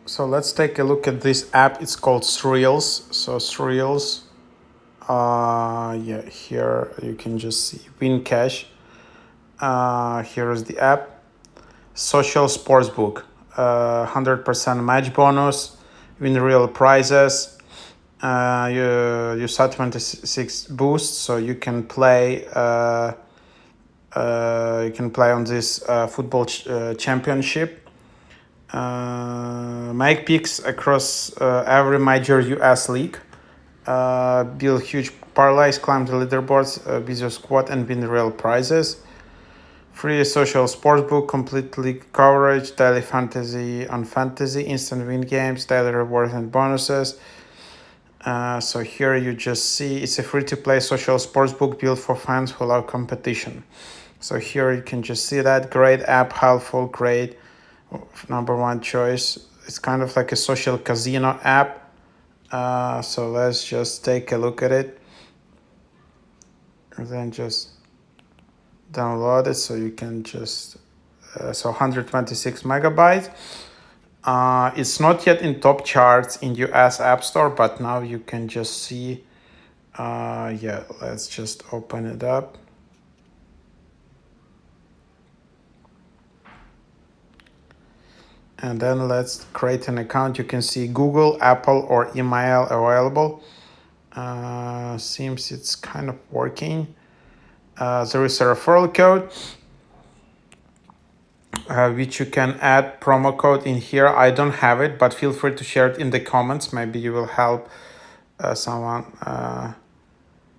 So let's take a look at this app. It's called THRILLZ. So THRILLZ. Yeah, here you can just see win cash. Here is the app. Social sportsbook. 100% match bonus. Win real prizes. You saw 26 boosts, so you can play. You can play on this football championship. Make picks across every major US league. Build huge parlays, climb the leaderboards with your squad, and win real prizes. Free social sportsbook, completely coverage, daily fantasy on fantasy, instant win games, daily rewards and bonuses. So here you just see it's a free-to-play social sportsbook built for fans who love competition. So here you can just see that great app, helpful, great, #1 choice. It's kind of like a social casino app. So let's just take a look at it and then just download it. So you can just so 126 megabytes. It's not yet in top charts in US App Store, but now you can just see. Yeah, let's just open it up. And then let's create an account. You can see Google, Apple, or email available. Seems it's kind of working. There is a referral code, which you can add promo code in here. I don't have it, but feel free to share it in the comments. Maybe you will help someone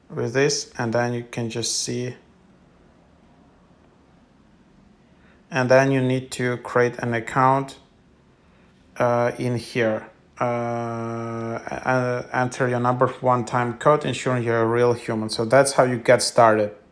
with this. And then you can just see. And then you need to create an account in here. Enter your number one-time code, ensuring you're a real human. So that's how you get started.